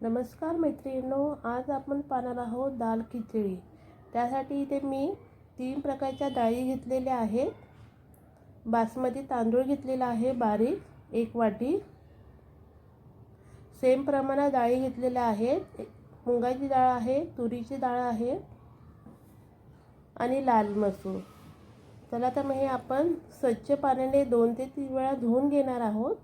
नमस्कार मैत्रिणींनो, आज आपण पाहणार आहोत दाल खिचडी। त्यासाठी इथे मी 3 प्रकारच्या डाळी घेतलेल्या आहेत। बासमती तांदूळ घेतलेला आहे बारीक 1 वाटी। सेम प्रमाणात डाळी घेतलेल्या आहेत। मुगाची डाळ आहे, तुरीची डाळ आहे आणि लाल मसूर। चला तर मग हे आपण स्वच्छ पाण्याने 2 ते 3 वेळा धुवून घेणार आहोत।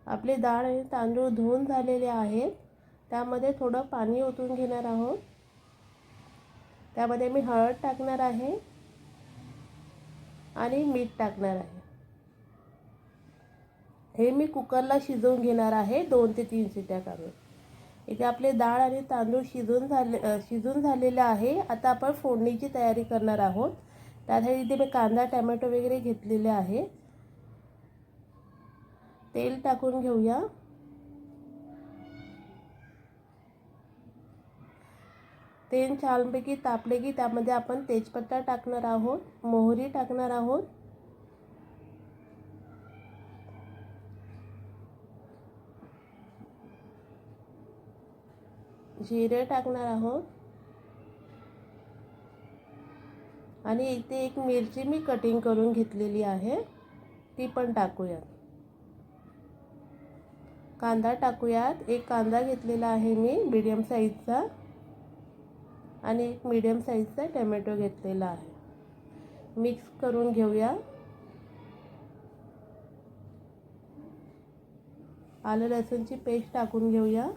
आपले डाळ आणि तांदूळ धुवून झालेले आहेत। त्यामध्ये थोडं पाणी ओतून घेणार आहोत। त्यामध्ये मी हळद टाकणार आहे आणि मीठ टाकणार आहे। हे मी कुकरला शिजवून घेणार आहे 2 ते 3 शिट्या काढून। इथे आपले डाळ आणि तांदूळ शिजून झालेले आहे। आता आपण फोडणीची तयारी करणार आहोत। त्यासाठी इथे मी कांदा टोमॅटो वगैरे घेतलेले आहे। तेल टाकून घेऊया। तेल छानपैकी तापले की त्यामध्ये आपण तेजपत्ता टाकणार आहोत, मोहरी टाकणार आहोत, जिरे टाकणार आहोत आणि इथे एक मिरची मी कटिंग करून घेतलेली आहे, ती पण टाकूया। कांदा टाकूयात। एक कांदा घेतलेला आहे मी मीडियम साईजचा आणि एक मीडियम साईजचा टोमॅटो घेतलेला आहे। मिक्स करून घेऊया। आलं लसूणची पेस्ट टाकून घेऊया।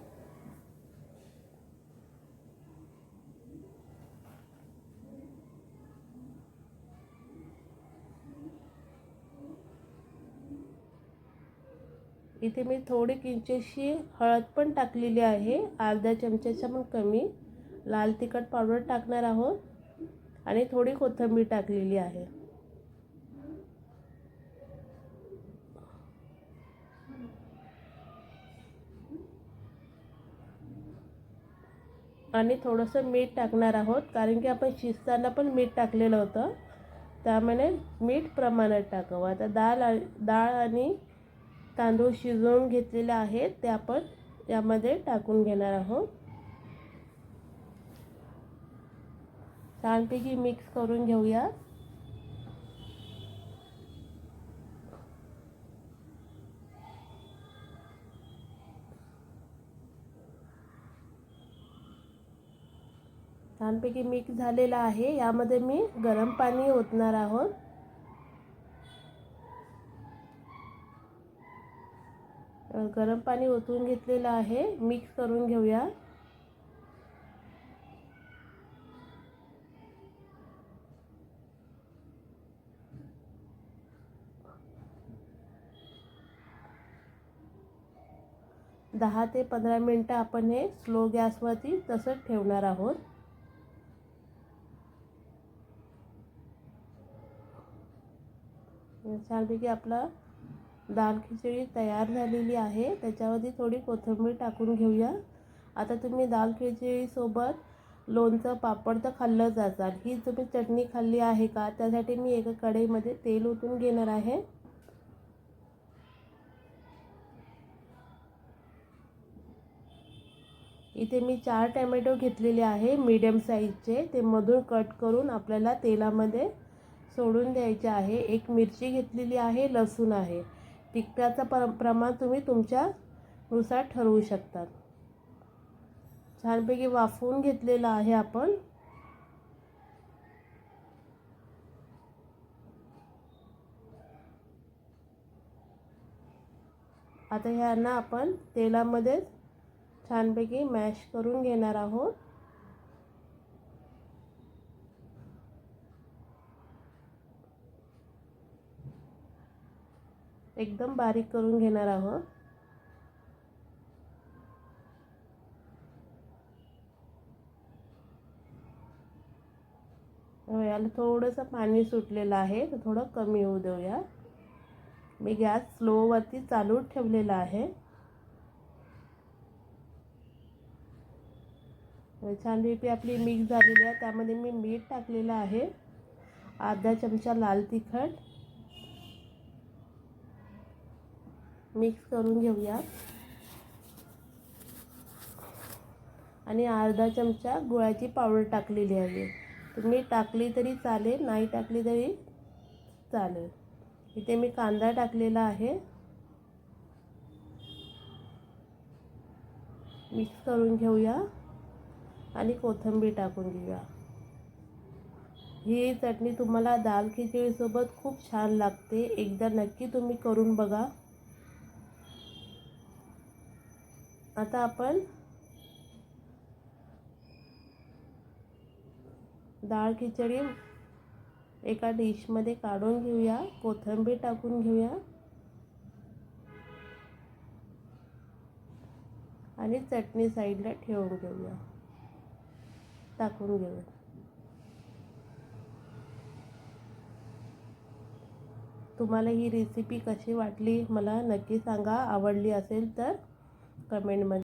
इथे मी थोडी किंचितशी हळद पण टाकलेली आहे, अर्धा चमच्याच्या पण कमी। लाल तिखट पावडर टाकणार आहोत आणि थोडी कोथिंबीर टाकलेली आहे। आणि थोडंसं मीठ टाकणार आहोत, कारण की आपण शिजताना पण मीठ टाकलेलं होतं, त्यामुळे मीठ प्रमाणात टाकावं। आता डाळ आणि तांदूळ शिजवून घेतलेले आहेत, ते आपण यामध्ये टाकून घेणार आहोत। छानपैकी मिक्स करून घेऊया। छानपैकी मिक्स झालेला आहे। यामध्ये मी गरम पाणी ओतणार आहोत। गरम पाणी ओतून घेतलेलं आहे। मिक्स करून घेऊया। दहा ते 15 मिनिटं आपण हे स्लो गॅसवरती तसंच ठेवणार आहोत। छानपैकी आपला दाल खिचडी तयार झालेली आहे। त्याच्यावरती थोडी कोथिंबीर टाकून घेऊया। आता तुम्ही दाल खिचडी सोबत लोणचं पापड तर खाल्लंच असाल। ही तुम्ही चटणी खाल्ली आहे का? त्यासाठी मी एका कढईमध्ये तेल ओतून घेणार आहे। इथे मी 4 टोमॅटो घेतलेले आहे मीडियम साईजचे, ते मधून कट करून आपल्याला तेलामध्ये सोडून द्यायचे आहे। एक मिरची घेतलेली आहे, लसूण आहे। तिखटाचं प्रमाण तुम्ही तुमच्यानुसार ठरवू शकता। छानपैकी वाफवून घेतलेलं आहे आपण। आता ह्यांना आपण तेलामध्ये छानपैकी मॅश करून घेणार आहोत। एकदम बारीक करून घेणार आहोत। याला थोडंसं पाणी सुटलेलं आहे, तर थोडं कमी होऊ देऊया। मी गॅस स्लोवरती चालू ठेवलेला आहे। छानपैकी आपली मिक्स झालेली आहे। त्यामध्ये मी मीठ टाकलेलं आहे, अर्धा चमचा लाल तिखट, मिक्स करून घेऊया आणि अर्धा चमचा गुळाची पावडर टाकलेली आहे. तुम्ही टाकली तरी चालेल, नाही टाकली तरी चालेल. इथे मी कांदा टाकलेला आहे. मिक्स करून घेऊया आणि कोथिंबीर टाकून घेऊया. ही चटणी तुम्हाला दाल खिचडीसोबत खूप छान लागते. एकदा नक्की तुम्ही करून बघा. आता आपण डाळ खिचडी एका डिशमध्ये काढून घेऊया. कोथिंबीर टाकून घेऊया आणि चटणी साईडला ठेवून घेऊया. टाकून घेऊया. तुम्हाला ही रेसिपी कशी वाटली मला नक्की सांगा. आवडली असेल तर कमेंटमध्ये